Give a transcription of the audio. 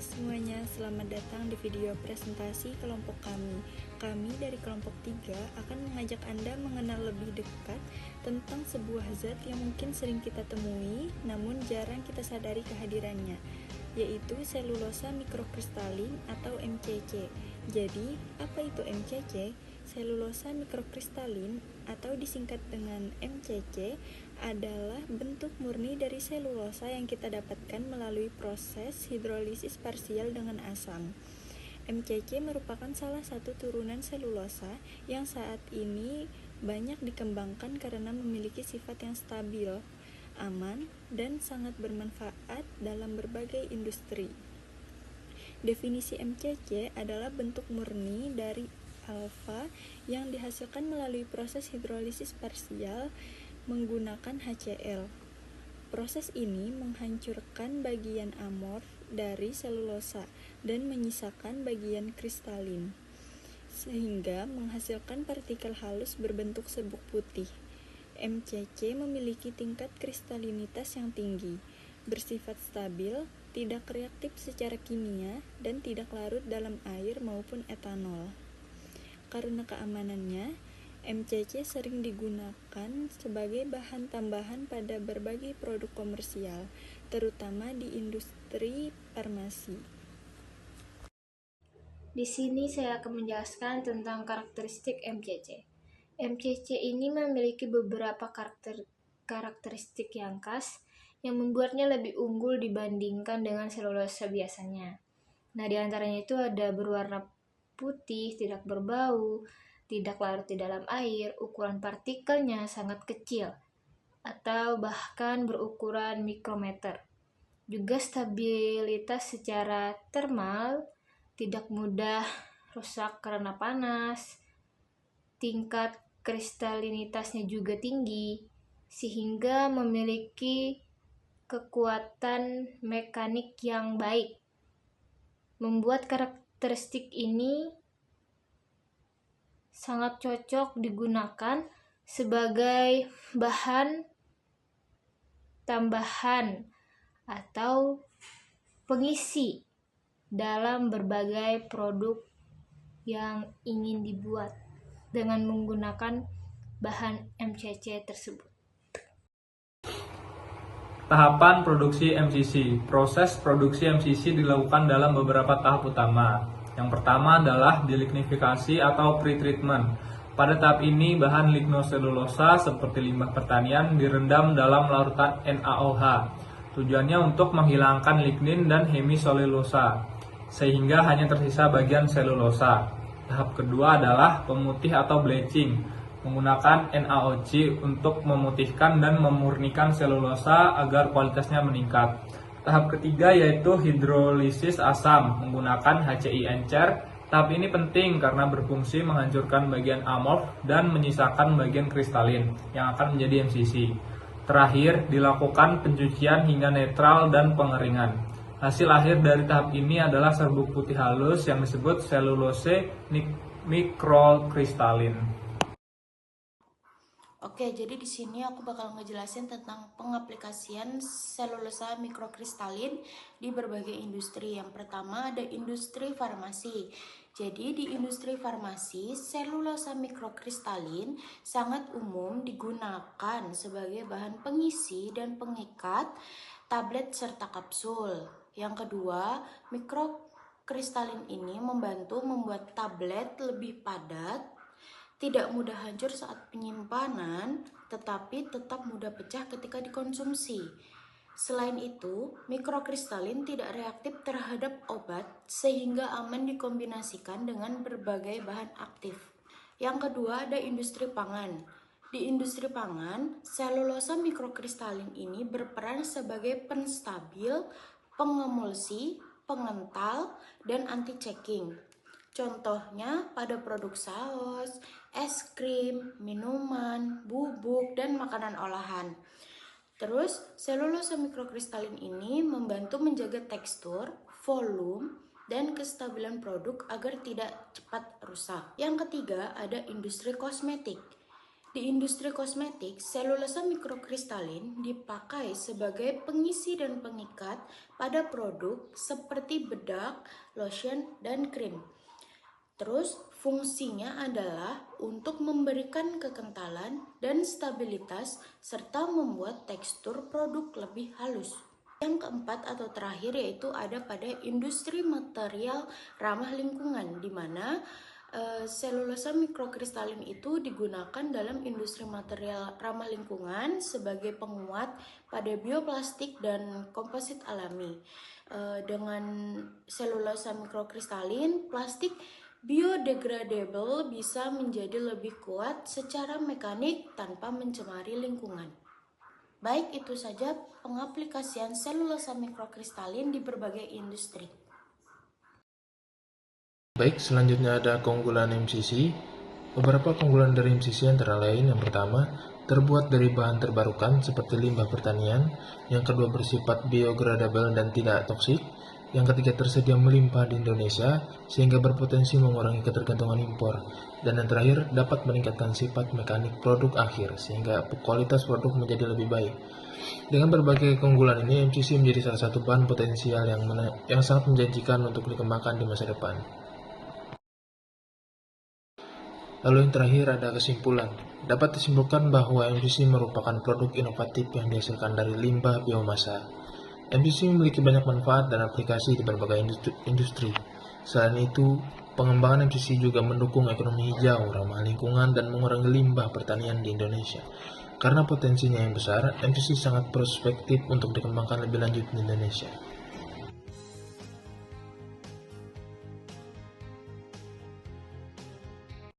semuanya, selamat datang di video presentasi kelompok kami. Kami dari kelompok 3 akan mengajak Anda mengenal lebih dekat tentang sebuah zat yang mungkin sering kita temui, namun jarang kita sadari kehadirannya, yaitu selulosa mikrokristalin atau MCC. Jadi, apa itu MCC? Selulosa mikrokristalin atau disingkat dengan MCC adalah bentuk murni dari selulosa yang kita dapatkan melalui proses hidrolisis parsial dengan asam. MCC merupakan salah satu turunan selulosa yang saat ini banyak dikembangkan karena memiliki sifat yang stabil, aman, dan sangat bermanfaat dalam berbagai industri. Definisi MCC adalah bentuk murni dari alfa yang dihasilkan melalui proses hidrolisis parsial menggunakan HCl. Proses ini menghancurkan bagian amorf dari selulosa dan menyisakan bagian kristalin, sehingga menghasilkan partikel halus berbentuk serbuk putih. MCC memiliki tingkat kristalinitas yang tinggi, bersifat stabil, tidak reaktif secara kimia, dan tidak larut dalam air maupun etanol. Karena keamanannya, MCC sering digunakan sebagai bahan tambahan pada berbagai produk komersial, terutama di industri farmasi. Di sini saya akan menjelaskan tentang karakteristik MCC. MCC ini memiliki beberapa karakteristik yang khas yang membuatnya lebih unggul dibandingkan dengan selulosa biasanya. Nah, di antaranya itu ada berwarna putih, tidak berbau, tidak larut di dalam air, ukuran partikelnya sangat kecil, atau bahkan berukuran mikrometer. Juga stabilitas secara termal, tidak mudah rusak karena panas, tingkat kristalinitasnya juga tinggi, sehingga memiliki kekuatan mekanik yang baik. Membuat karakteristik ini sangat cocok digunakan sebagai bahan tambahan atau pengisi dalam berbagai produk yang ingin dibuat dengan menggunakan bahan MCC tersebut. Tahapan produksi MCC. Proses produksi MCC dilakukan dalam beberapa tahap utama. Yang pertama adalah delignifikasi atau pretreatment. Pada tahap ini, bahan lignoselulosa seperti limbah pertanian direndam dalam larutan NaOH. Tujuannya untuk menghilangkan lignin dan hemiselulosa, sehingga hanya tersisa bagian selulosa. Tahap kedua adalah pemutih atau bleaching, menggunakan NaOC untuk memutihkan dan memurnikan selulosa agar kualitasnya meningkat. Tahap ketiga yaitu hidrolisis asam menggunakan HCI encer. Tahap ini penting karena berfungsi menghancurkan bagian amorf dan menyisakan bagian kristalin yang akan menjadi MCC. Terakhir, dilakukan pencucian hingga netral dan pengeringan. Hasil akhir dari tahap ini adalah serbuk putih halus yang disebut selulose mikrokristalin. Oke, jadi di sini aku bakal ngejelasin tentang pengaplikasian selulosa mikrokristalin di berbagai industri. Yang pertama ada industri farmasi. Jadi di industri farmasi, selulosa mikrokristalin sangat umum digunakan sebagai bahan pengisi dan pengikat tablet serta kapsul. Yang kedua, mikrokristalin ini membantu membuat tablet lebih padat, tidak mudah hancur saat penyimpanan, tetapi tetap mudah pecah ketika dikonsumsi. Selain itu, mikrokristalin tidak reaktif terhadap obat sehingga aman dikombinasikan dengan berbagai bahan aktif. Yang kedua ada industri pangan. Di industri pangan, selulosa mikrokristalin ini berperan sebagai penstabil, pengemulsi, pengental, dan anti-caking. Contohnya pada produk saus, es krim, minuman, bubuk, dan makanan olahan. Terus, selulosa mikrokristalin ini membantu menjaga tekstur, volume, dan kestabilan produk agar tidak cepat rusak. Yang ketiga, ada industri kosmetik. Di industri kosmetik, selulosa mikrokristalin dipakai sebagai pengisi dan pengikat pada produk seperti bedak, lotion, dan krim. Terus, fungsinya adalah untuk memberikan kekentalan dan stabilitas serta membuat tekstur produk lebih halus. Yang keempat atau terakhir yaitu ada pada industri material ramah lingkungan, di mana selulosa mikrokristalin itu digunakan dalam industri material ramah lingkungan sebagai penguat pada bioplastik dan komposit alami. Dengan selulosa mikrokristalin, plastik biodegradable bisa menjadi lebih kuat secara mekanik tanpa mencemari lingkungan. Baik, itu saja pengaplikasian selulosa mikrokristalin di berbagai industri. Baik, selanjutnya ada keunggulan MCC. Beberapa keunggulan dari MCC antara lain, yang pertama, terbuat dari bahan terbarukan seperti limbah pertanian. Yang kedua, bersifat biodegradable dan tidak toksik. Yang ketiga, tersedia melimpah di Indonesia sehingga berpotensi mengurangi ketergantungan impor. Dan yang terakhir, dapat meningkatkan sifat mekanik produk akhir sehingga kualitas produk menjadi lebih baik. Dengan berbagai keunggulan ini, MCC menjadi salah satu bahan potensial yang sangat menjanjikan untuk dikembangkan di masa depan. Lalu yang terakhir ada kesimpulan. Dapat disimpulkan bahwa MCC merupakan produk inovatif yang dihasilkan dari limbah biomasa. MCC memiliki banyak manfaat dan aplikasi di berbagai industri. Selain itu, pengembangan MCC juga mendukung ekonomi hijau, ramah lingkungan, dan mengurangi limbah pertanian di Indonesia. Karena potensinya yang besar, MCC sangat prospektif untuk dikembangkan lebih lanjut di Indonesia.